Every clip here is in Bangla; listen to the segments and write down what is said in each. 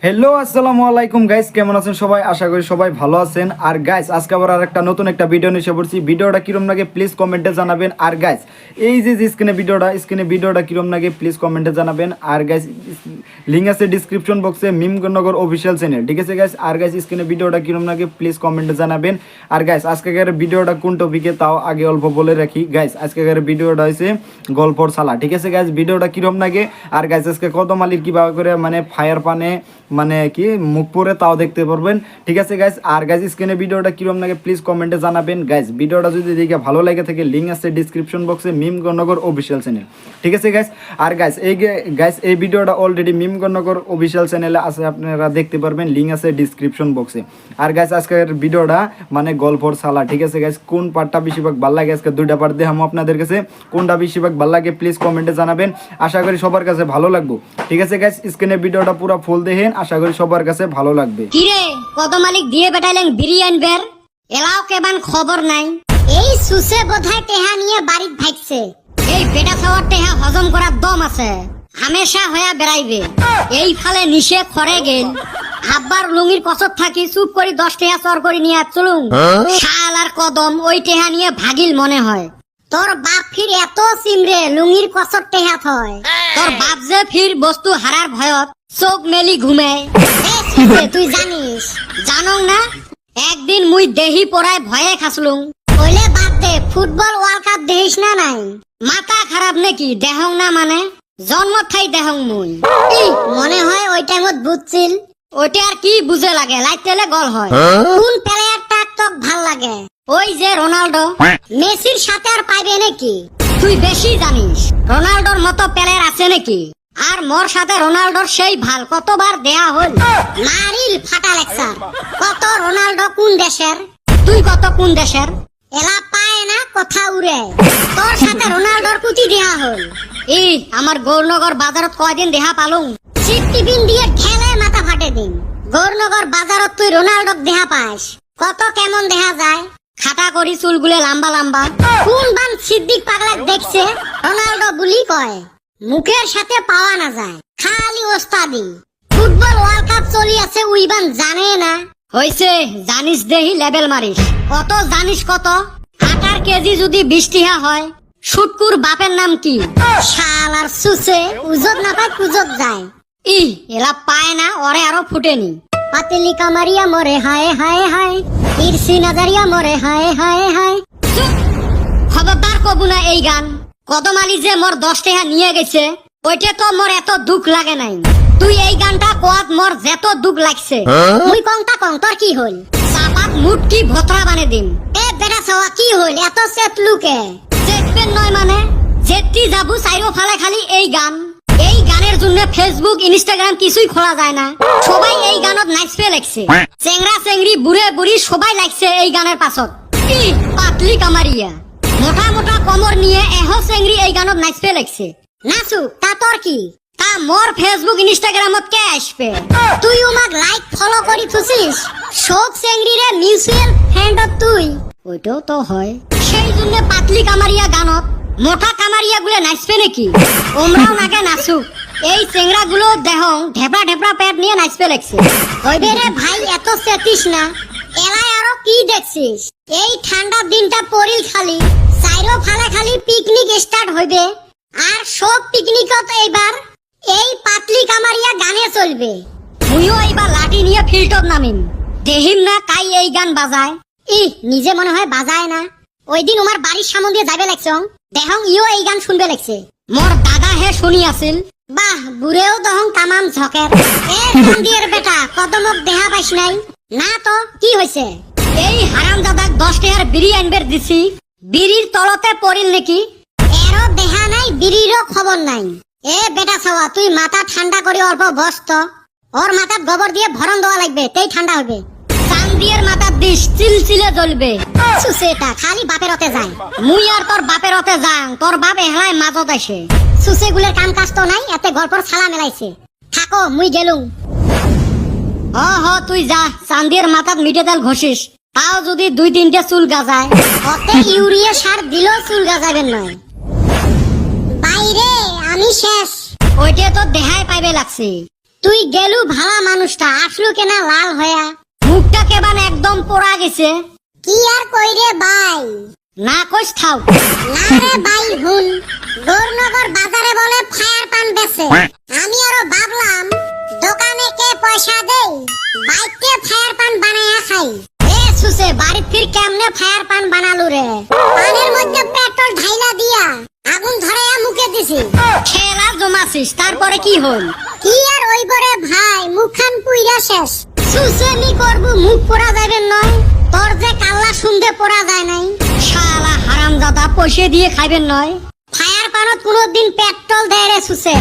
হ্যালো আসসালামু আলাইকুম গাইস, কেমন আছেন সবাই? আশা করি সবাই ভালো আছেন। আর গাইস আজকে আবার আরেকটা নতুন একটা ভিডিও নিয়ে এসে পড়ছি। ভিডিওটা কিরম লাগে প্লিজ কমেন্টে জানাবেন। আর গাইস এই যে স্ক্রিনে ভিডিওটা কিরম লাগে প্লিজ কমেন্টে জানাবেন। আর গাইস লিঙ্ক আছে ডিসক্রিপশন বক্সে মিমনগর অফিসিয়াল চ্যানেল, ঠিক আছে গাইস? আর গাইস স্ক্রিনে ভিডিওটা কিরম লাগে প্লিজ কমেন্টে জানাবেন। আর গাইস আজকের ভিডিওটা কোন টপিকে তাও আগে অল্প বলে রাখি। গাইস আজকের ভিডিওটা হচ্ছে গল্পর সালা, ঠিক আছে গাইস? ভিডিওটা কিরম লাগে আর গাইস আজকে কদম আলীর কিভাবে করে মানে ফায়ার পানে মানে কি মুখ পরে তাও দেখতে পারবেন, ঠিক আছে গাইস? আর গাইস স্ক্রিনে ভিডিওটা কিরম লাগে প্লিজ কমেন্টে জানাবেন। গাইস ভিডিওটা যদি দেখে ভালো লাগে থাকে লিঙ্ক আছে ডিসক্রিপশন বক্সে মিমনগর অফিসিয়াল চ্যানেল, ঠিক আছে গাইস? আর গাইস এই ভিডিওটা অলরেডি মিমনগর অফিসিয়াল চ্যানেলে আছে, আপনারা দেখতে পারবেন, লিঙ্ক আছে ডিসক্রিপশন বক্সে। আর গাইস আজকের ভিডিওটা মানে গল্পর সালা, ঠিক আছে গাইস? কোন পার্টটা বেশিরভাগ ভালো লাগে? আজকে দুইটা পার্ট দেখাবো আপনাদের কাছে, কোনটা বেশিরভাগ ভালো লাগে প্লিজ কমেন্টে জানাবেন। আশা করি সবার কাছে ভালো লাগবে, ঠিক আছে গাইস? স্ক্রিনে ভিডিওটা পুরো ফুল দেখেন, আশা করি সবার কাছে ভালো লাগবে। কিরে কত মালিক দিয়ে বেটাইলেন বিরিয়ানি বের এলাও কেবান খবর নাই। এই সুসে বোধহয় টেহা নিয়ে বাড়িত ভাগছে। এই বেটা খাওয়ার টেহা হজম করার দম আছে, হামেশা হইয়া বেড়াইবে। এই ফালে নিশে খরে গেল আব্বার লুঙ্গির কসর থাকি চুপ করে 10 টেহা চর করে নিয়ে চলুন। শাল আর কদম ওই টেহা নিয়ে ভাগিল মনে হয়। তোর বাপ ফির এত সিমরে লুঙ্গির কসর টেহা থয়। তোর বাপ যে ফির বস্তু হারার ভয়ত চোখ মেলি ঘুমে। তুই জানিস জানো না, একদিন মুই দেহি পড়ায় ভয়ে খাসলুম। কইলে বাদ দে, ফুটবল ওয়ার্ল্ড কাপ দেখিস না নাই? মাথা খারাপ নাকি? দেহং না মানে জন্ম থাই দেহং মুই। মনে হয় ওই টাইমত বুঝছিল। ওইটা আর কি বুঝে লাগে, লাইতেলে গল হয়। কোন প্লেয়ারটা তোক ভাল লাগে? ওই যে রোনাল্ডো। মেসির সাথে আর পাইবে নাকি? তুই বেশি জানিস। রোনাল্ডোর মতো প্লেয়ার আছে নাকি? আর মোর সাথে রোনাল্ডোর সেই ভাল কতবার দেয়া হল। মারিল ফাটা লেকচার। কত রোনাল্ডো কোন দেশের? তুই কত কোন দেশের? এলা পায় না কথা উড়ে। তোর সাথে রোনাল্ডোর কুতি দেয়া হল। আমার গৌরনগর বাজারত কয়দিন দেহা পালুম। সিট টিফিন দিয়ে ঠেলে মাথা ফাটে দিন। গৌরনগর বাজারত তুই রোনাল্ডোক দেহা পাস। কত কেমন দেখা যায়? খাটা করি চুলগুলো লম্বা লম্বা। কোন বান সিদ্দিক পাগলাক দেখছে রোনাল্ডো বুলি কয়। মুখের সাথে পাওয়া না যায়, খালি ওস্তাদি। ফুটবল ওয়ার্ল্ড কাপ চলি আছে উইবান জানে না। হইছে জানিস দেহি লেভেল মারিস। কত জানিস কত? আটার কেজি যদি 20 টিহা হয়, শুটকুর বাপের নাম কি? শাল আর সুসে উজত না পায় কুজত যায়। এলা পায় না, ওরে আরো ফুটেনি। পাতিলি কামারিয়া মরে হায় হায় হায়, ইরসি নাজারিয়া মরে হায় হায় হায়। খবরদার কবু না এই গান। কদম আলী যে মোর 10 টাকা নিয়ে গেছে ওইটা তো মোর এত দুঃখ লাগে নাই। তুই এই গানটা কোয়াত মোর যেত দুঃখ লাগছে। মুই কংটা কং তোর কি হল? চাপাত মুটকি ভতরা বানে দিম। এ বেটা ছাওয়া কি হল? এত সেট লুকে সেটপেন নয় মানে যেটি যাবু চাইরো ফালে খালি এই গান। এই গানের জন্য ফেসবুক ইনস্টাগ্রাম কিছুই খোলা যায় না। সবাই এই গানত নাচবে লাগছে। চেংরা চেংড়ি বুড়ে বুড়ি সবাই লাগছে এই গানের পাছত। পাতলি কামারিয়া মোটা মোটা কমর নিয়ে এহ চেংড়ি এই গানত নাচবে লাগছে। নাচু তা তোর কি? তা মোর ফেসবুক ইনস্টাগ্রামত কে আসবে? তুই আমাক লাইক ফলো করি থুছিস। সব চেংড়ি রে মিউচুয়াল ফ্রেন্ড তুই। ওইটাও তো হয়। সেই জন্য পাতলি কামারিয়া গানত মোটা কামারিয়া গুলো নাচবে নাকি? ওমরাও নাকে নাচু। এই চেংড়া গুলো দেহং ঢেপড়া ঢেপড়া পেট নিয়ে নাচবে লাগছে। হইবে রে ভাই, এত চেতিস না। এলাই আরো কি দেখছিস? এই ঠান্ডা দিনটা পড়িল খালি চাইরো ফালে খালি পিকনিক স্টার্ট হইবে। আর সব পিকনিকত এইবার এই পাতলি কামারিয়া গানে চলবে। মুইও এইবার লাঠি নিয়ে ফিল্ডত নামিম। দেহিম না কাই এই গান বাজায়। নিজে মনে হয় বাজায় না। ওই দিন আমার বাড়ির সামনে দিয়ে যাবে লাগছং, দেহং ইও এই গান শুনবে লাগছে। মোর দাদা হে শুনি আছিল। বাহ, বুড়েও দহং তামাম ঝকের। এ কান্দিয়ের বেটা কদমক দেহা পাইস নাই? না তো কি হইছে? এই হারাম দাদাক 10 টাকার বিড়ি আনবের দিছি। বিড়ির তলতে পড়িল নাকি? এরও দেহা নাই, বিড়িরও খবর নাই। এ বেটা ছাওয়া তুই মাথা ঠান্ডা করে অল্প বসত। ওর মাথাত গোবর দিয়ে ভরণ দেওয়া লাগবে, তেই ঠান্ডা হবে। চান্দিয়ের মাথার দিস চিলচিলে জ্বলবে। সুসেটা খালি বাপের হতে যায়। মুই আর তোর বাপের হতে যাং, তোর বাপ এহলাই মাজত আসে। সুসে গুলের কাম কাজ তো নাই, এতে গল্পর ছালা মেলাইছে। থাকো মুই গেলুম। তুই যা, চান্দিয়ের মাথাত মিঠে তেল ঘষিস। তাও যদি 2-3টে চুল গাজায়। অতে ইউরিয়া সার দিলেও চুল গাজাবেন নয়। বাইরে আমি শেষ। ওইটা তো দেহাই পাইবে লাগছে। তুই গেলু ভালা মানুষটা আসলো কেনা লাল হয়া মুখটা কেবান একদম পোড়া গেছে কি আর কই রে ভাই না কইস থাও না রে ভাই হুন গৌরনগর বাজারে বলে ফায়ার পান বেচে আমি আরো ভাবলাম দোকানে কে পয়সা দেই বাইকে ফায়ার পান বানায়া খাই এ সুসে বাড়ি ফির কেমনে ফায়ার পান বানালু রে পানের মধ্যে পেট্রোল ঢাইলা দিয়া আগুন ধরায়া মুখে দিছি খেলা জমাছিস তারপরে কি হল কি আর ওই করে ভাই মুখখান পুইরা শেষ সুসে নি করবো মুখ পোড়া যাবে নয় তোর যে কাল্লা শুনতে পোড়া যায় নাই শালা হারামজাদা পয়সা দিয়ে খাইবেন নয় ফায়ার পানত কোনদিন পেট্রোল দেয় রে সুসে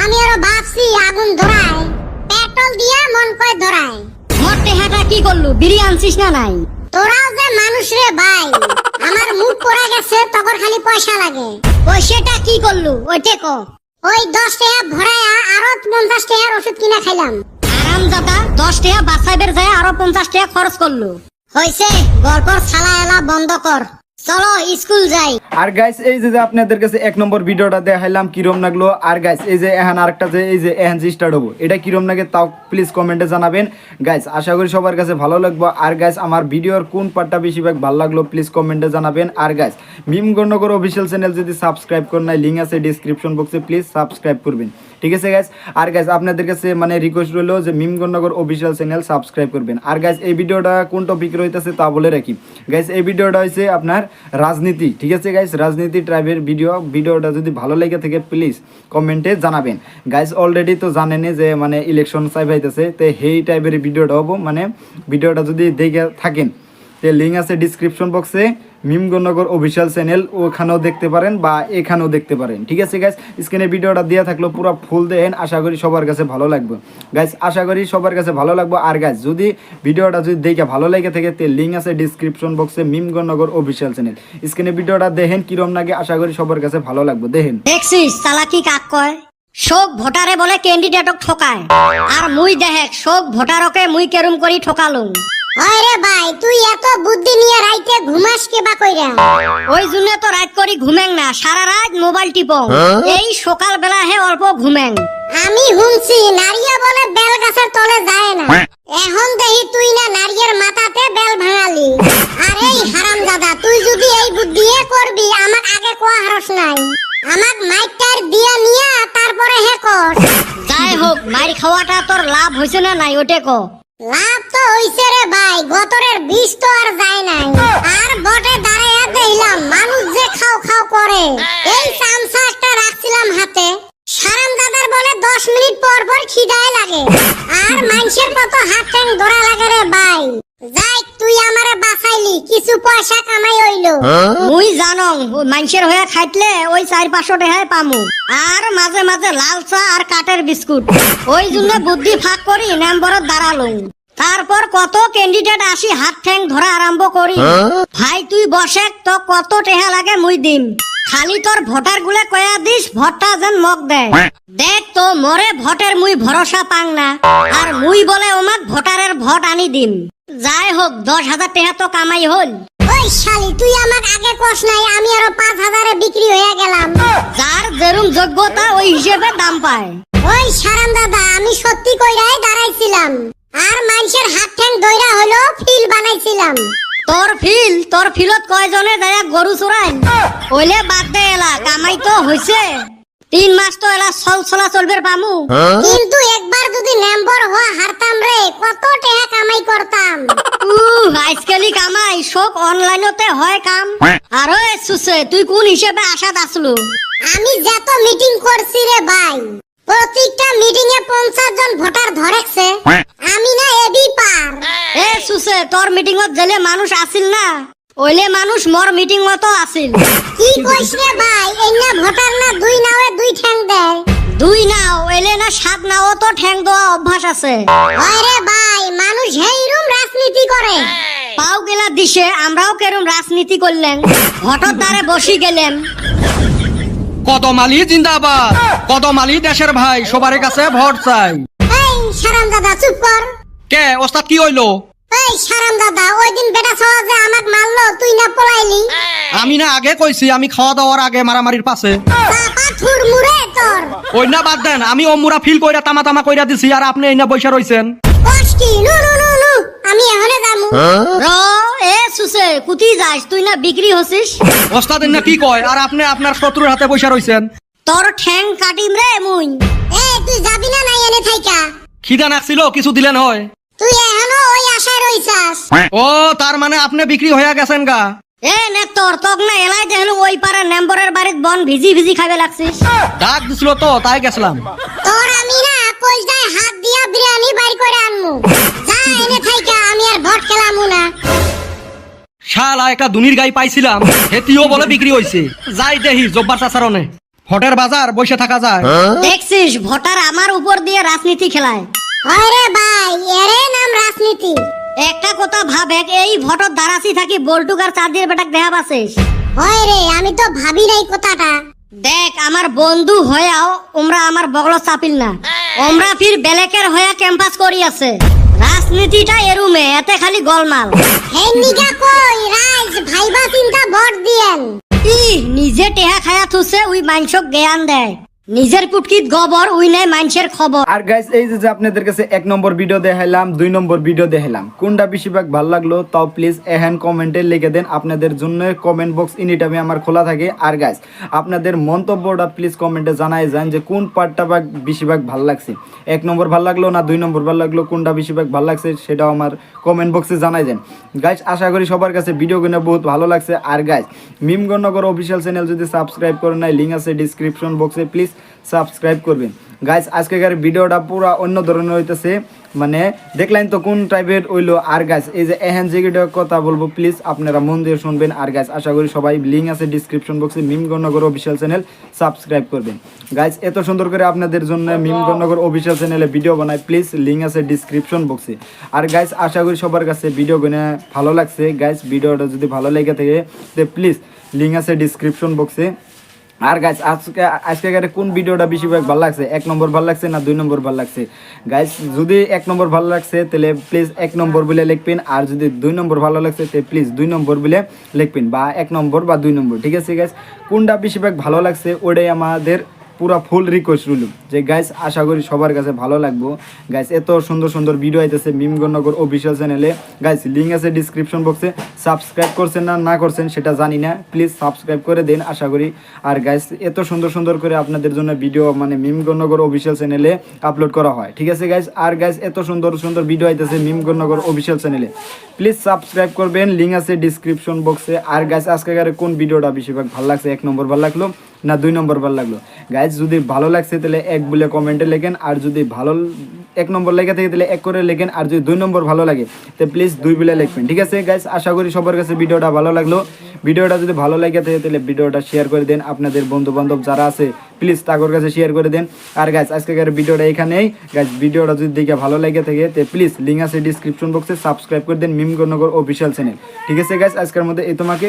আমি আরো ভাবছি আগুন ধরায় পেট্রোল দিয়া মন কয় ধরায় মোর টেহাটা কি করলু বিড়ি আনছিস না নাই তোরাও যে মানুষ রে ভাই আমার মুখ পোড়া গেছে তখন খালি পয়সা লাগে পয়সাটা কি করলু ওইটে কো ওই 10 টাকা ভরায়া আরো 50 টাকার ওষুধ কিনা খাইলাম হারামজাদা 10 টাকা বাঁচাইবার যায় আরো 50 টাকা খরচ করলু হইছে গল্পর ছালা এলা বন্ধ কর চলো স্কুল যাই আর গাইস এই যে আপনাদের কাছে 1 নম্বর ভিডিওটা দেখাইলাম কিরম লাগলো আর গাইস এই যে এখন আরেকটা যে এই যে এখন স্টার্ট হবো এটা কিরম লাগে তাও প্লিজ কমেন্টে জানাবেন গাইস আশা করি সবার কাছে ভালো লাগবে আর গাইস আমার ভিডিওর কোন পার্টটা বেশিরভাগ ভালো লাগলো প্লিজ কমেন্টে জানাবেন আর গাইস মিম গণনগর অফিসিয়াল চ্যানেল যদি সাবস্ক্রাইব করেন নাই লিংক আছে ডেসক্রিপশন বক্সে প্লিজ সাবস্ক্রাইব করবেন ঠিক আছে গাইস আর গাইস আপনাদের কাছে মানে রিকোয়েস্ট রইলো যে মিম গণনগর অফিসিয়াল চ্যানেল সাবস্ক্রাইব করবেন আর গাইস এই ভিডিওটা কোন টপিক রইতেছে তা বলে রাখি গাইস এই ভিডিওটা হইছে আপনার রাজনীতি ঠিক আছে গাইস রাজনীতি ট্রাইবের ভিডিওটা যদি ভালো লাগে থাকে প্লিজ কমেন্টে জানাবেন গাইস অলরেডি তো জানেনই যে মানে ইলেকশন চাই হইতেছে তো এই টাইপের ভিডিওটা হবো মানে ভিডিওটা যদি দেখে থাকেন তে লিংক আছে ডেসক্রিপশন বক্সে মিম গণনগর অফিসিয়াল চ্যানেল ওখানেও দেখতে পারেন বা এখানেও দেখতে পারেন ঠিক আছে গাইস স্ক্রিনে ভিডিওটা দেওয়া থাকলো পুরো ফুল দেখেন আশা করি সবার কাছে ভালো লাগবে গাইস আশা করি সবার কাছে ভালো লাগবে আর গাইস যদি ভিডিওটা যদি দেখে ভালো লাগে থাকে তে লিংক আছে ডেসক্রিপশন বক্সে মিম গণনগর অফিসিয়াল চ্যানেল স্ক্রিনে ভিডিওটা দেখেন কিরম লাগে আশা করি সবার কাছে ভালো লাগবে দেখেন দেখছিস চালাকি কাক কয় সব ভোটারে বলে ক্যান্ডিডেটক ঠকায় আর মুই দেখ সব ভোটারকে মুই কেরম করি ঠকালুম আরে ভাই তুই এত বুদ্ধি নিয়ে রাইতে ঘুমাস কে বা কইরা ওই জন্য তো রাত করি ঘুমেং না সারা রাত মোবাইল টিপং এই সকাল বেলা হে অল্প ঘুমেং আমি হুনছি নারিয়া বলে বেল গাছের তলে যায় না এখন দেখি তুই না নারিয়ার মাথাতে বেল ভাঙালি আরে হারামজাদা তুই যদি এই বুদ্ধি করবি আমাক আগে কোয়া হারস নাই আমাক মাইকটার দিয়া নিয়া তারপরে হে কর যাই হোক মাইর খাওয়াটা তোর লাভ হইছে না নাই ওটে কো লাভ তো হইছে রে ভাই গতরের বিষ তো আর যায় নাই আর বটে দাঁড়াইয়া দেখলাম মানুষ যে খাও খাও করে এই চামচা একটা রাখছিলাম হাতে সারাম দাদার বলে 10 মিনিট পর পর খিদায় লাগে আর মানুষের কত হাত ঠ্যাং ধরা লাগে রে ভাই যাই তুই আমারে বাঁচাইলি কিছু পয়সা কামাই হইলো মুই জানো মানুষের হয়ে খাইতলে ওই 4-500 টাকায় পামু আর মাঝে মাঝে লাল চা আর কাঠের বিস্কুট ওই জন্য বুদ্ধি ফাঁক করি নাম্বারত দাঁড়ালুম তারপর কত ক্যান্ডিডেট আসি হাত ঠ্যাং ধরা আরম্ভ করি ভাই তুই বসে তো কত টাকা লাগে মুই দিম খালি তোর ভোটার গুলে কয়া দিস ভোটটা যেন মগ দেয় দেখ তো মরে ভোটের মুই ভরসা পাং না আর মুই বলে ওমাক ভোটারের ভোট আনি দিম যাই হোক 10,000 টাকা তো কামাই হল ওই শালি তুই আমাক আগে কস নাই আমি আরো 5,000 এ বিক্রি হয়ে গেলাম যার যেরম যোগ্যতা ওই হিসেবে দাম পায় ওই সারাম দাদা আমি সত্যি কইরাই দাঁড়াইছিলাম আর মানুষের হাত ঠ্যাং দইরা হলো ফিল বানাইছিলাম তোর ফিলত কয়জনে যায় গরু চড়াই ওইলে বাদ দে এলা কামাই তো হইছে 3 মাস তো এলা চলা চলবে পামু কিন্তু একবার যদি নাম্বার হওয়া হারতাম রে কত টাকা কামাই করতাম আজকালি কামাই সব অনলাইনতে হয় কাম আর ওই সুসে তুই কোন হিসেবে আশাত আসলু আমি যত মিটিং করছি রে ভাই প্রত্যেকটা মিটিং এ 50 জন ভোটার ধরেছে আমি না এবি পার এ সুসে তোর মিটিং এ গেলে মানুষ আসিল না ওইলে মানুষ মোর মিটিং মতো আসিল কি কইছ রে ভাই এই না ভোটার না দুই নাওয়ে দুই ঠ্যাং দেয় দুই নাও ওইলে না 7 নাও তো ঠ্যাং দেওয়া অভ্যাস আছে আরে ভাই মানুষ হেইরুম রাজনীতি করে পাও গেলা দিশে আমরাও কেরম রাজনীতি করলেন ভোটার দ্বারে বসি গেলেন কদমালি জিন্দাবাদ কদমালি দেশের ভাই সবার কাছে ভোট চাই এই সারাম দাদা চুপ কর কে ওস্তাদ কি হইলো এই সারাম দাদা ওই দিন বেটা ছাওয়া যে আমাক মারলো তুই না পলাইলি আমি না আগে কইছি আমি খাওয়া দাওয়ার আগে মারামারির পাশে পাথুর মুরে তোর ওই না বাদ দেন, আমি অমুরা ফিল কইরা তামা তামা কইরা দিছি আর আপনি এই না বইসা রইছেন। কষ্টি নু নু নু নু আমি এখনে যামু র এ সুসে কুতি যাস তুই না বিক্রি হছিস ওস্তাদ না কি কয় আর আপনি আপনার শত্রুর হাতে বইসা রইছেন। তোর ঠ্যাং কাটিম রে মুই এ তুই যাবি না নাই এনে থাইকা খিদা নাকছিল কিছু দিলেন হয়। তুই এখনো ওই আশায় রইছাস ও তার মানে আপনি বিক্রি হইয়া গেছেন গা। এ নে তোর তক না এলাই দেখল ওই পাড়া নেম্বরের বাড়িত বন ভিজি ভিজি খাইবে লাগছিস ডাক দিছিল তো তাই গেছিলাম। তোর আমি না কইজায় হাত দিয়া বিরিয়ানি বাইর করে আনমু যা এনে থাইকা আমি আর ভট খেলামু না শালা একটা দুনির গাই পাইছিলাম, হেতিও বলে বিক্রি হইছে। যাই দেহি জব্বার চাচারনে ফটের বাজার বসে থাকা যায়। দেখছিস ভোটার আমার উপর দিয়ে রাজনীতি খেলায় আরে ভাই এরে নাম রাজনীতি একটা কথা ভাবে এই ভোটর দারাসি থাকি বল্টুকার চাঁদের বেটাক দেখা পাছিস হয় রে আমি তো ভাবি নাই কথাটা দেখ আমার বন্ধু হয়াও ওমরা আমার বগল চাপিল না ওমরা ফির বেলেকের হয়া ক্যাম্পাস করি আছে রাজনীতিটা এরুমে এতে খালি গোলমাল হে নিগা কই রাইজ ভাইবা চিন্তা ভোট দিয়েন ই নিজে টেহা খায়া থুছে উই মানসক জ্ঞান দেয় নিজের পুটকিত গোবর উই নাই মানুষের খবর। আর গাইস এই যে আপনাদের কাছে 1 নম্বর ভিডিও দেখাইলাম 2 নম্বর ভিডিও দেখাইলাম কোনটা বেশিরভাগ ভালো লাগলো তাও প্লিজ এহেন কমেন্টে লিখে দেন। আপনাদের জন্য কমেন্ট বক্স এনি টাইমে আমার খোলা থাকে। আর গাইস আপনাদের মন্তব্যটা প্লিজ কমেন্টে জানাই যান যে কোন পার্টটা বেশিরভাগ ভালো লাগছে, 1 নম্বর ভালো লাগলো না 2 নম্বর ভালো লাগলো, কোনটা বেশিরভাগ ভালো লাগছে সেটাও আমার কমেন্ট বক্সে জানাই দেন। গাইস আশা করি সবার কাছে ভিডিওগুলো বহুত ভালো লাগছে। আর গাইস মিমগণনগর অফিসিয়াল চ্যানেল যদি সাবস্ক্রাইব করেন নাই লিঙ্ক আছে ডেসক্রিপশন বক্সে, প্লিজ সাবস্ক্রাইব করবেন। গাইস আজকের ভিডিওটা পুরো অন্য ধরনের হইতেছে, মানে দেখলেন তো কোন টাইপের হইলো। আর গাইস এই যে এহেন যেগুলো কথা বলবো প্লিজ আপনারা মন দিয়ে শুনবেন। আর গাইস আশা করি সবাই লিঙ্ক আছে ডেসক্রিপশন বক্সে মিমগণনগর অফিসিয়াল চ্যানেল সাবস্ক্রাইব করবেন। গাইস এত সুন্দর করে আপনাদের জন্য মিমগণনগর অফিসিয়াল চ্যানেলে ভিডিও বানাই, প্লিজ লিঙ্ক আছে ডেসক্রিপশন বক্সে। আর গাইস আশা করি সবার কাছে ভিডিও গুলো ভালো লাগছে। গাইস ভিডিওটা যদি ভালো লেগে থাকে তো প্লিজ লিঙ্ক আছে ডেসক্রিপশন বক্সে। আর গাইস আজকে কোন ভিডিওটা বেশিরভাগ ভালো লাগছে, 1 নম্বর ভালো লাগছে না 2 নম্বর ভালো লাগছে? গাইস যদি 1 নম্বর ভালো লাগছে তাহলে প্লিজ 1 নম্বর বলে লিখবেন, আর যদি 2 নম্বর ভালো লাগছে তাহলে প্লিজ 2 নম্বর বলে লিখবেন, বা 1 নম্বর বা 2 নম্বর, ঠিক আছে গাইস? কোনটা বেশিরভাগ ভালো লাগছে ওটাই আমাদের পুরা ফুল রিকোয়েস্ট রইল যে গাইস আশা করি সবার কাছে ভালো লাগবো। গাইস এত সুন্দর সুন্দর ভিডিও আইতেছে মিমগণনগর অফিসিয়াল চ্যানেলে। গাইস লিঙ্ক আছে ডেসক্রিপশন বক্সে, সাবস্ক্রাইব করছেন না না করছেন সেটা জানি না, প্লিজ সাবস্ক্রাইব করে দেন আশা করি। আর গাইস এত সুন্দর সুন্দর করে আপনাদের জন্য ভিডিও মানে মিমগণনগর অফিসিয়াল চ্যানেলে আপলোড করা হয়, ঠিক আছে গাইস? আর গাইস এত সুন্দর সুন্দর ভিডিও আইতেছে মিমগণনগর অফিসিয়াল চ্যানেলে, প্লিজ সাবস্ক্রাইব করবেন, লিঙ্ক আছে ডেসক্রিপশন বক্সে। আর গাইস আজকের কোন ভিডিওটা বেশিরভাগ ভালো লাগছে, 1 নম্বর ভালো লাগলো না 2 নম্বর ভালো লাগলো? গাইজ যদি ভালো লাগছে তাহলে 1 বলে কমেন্টে লেখেন, আর যদি ভালো 1 নম্বর লেগে থাকে তাহলে 1 করে লেখেন, আর যদি 2 নম্বর ভালো লাগে তো প্লিজ 2 বলে লিখবেন, ঠিক আছে গাইজ? আশা করি সবার কাছে ভিডিওটা ভালো লাগলো। ভিডিওটা যদি ভালো লাগে থাকে তাহলে ভিডিওটা শেয়ার করে দেন, আপনাদের বন্ধু বান্ধব যারা আছে প্লিজ তাদের কাছে শেয়ার করে দেন। আর গাইজ আজকের ভিডিওটা এখানেই। গাইজ ভিডিওটা যদি দেখে ভালো লাগে থাকে তো প্লিজ লিঙ্ক আছে ডিসক্রিপশন বক্সে, সাবস্ক্রাইব করে দেন মিমগণনগর অফিসিয়াল চ্যানেল, ঠিক আছে গাইজ? আজকের মধ্যে এই তোমাকে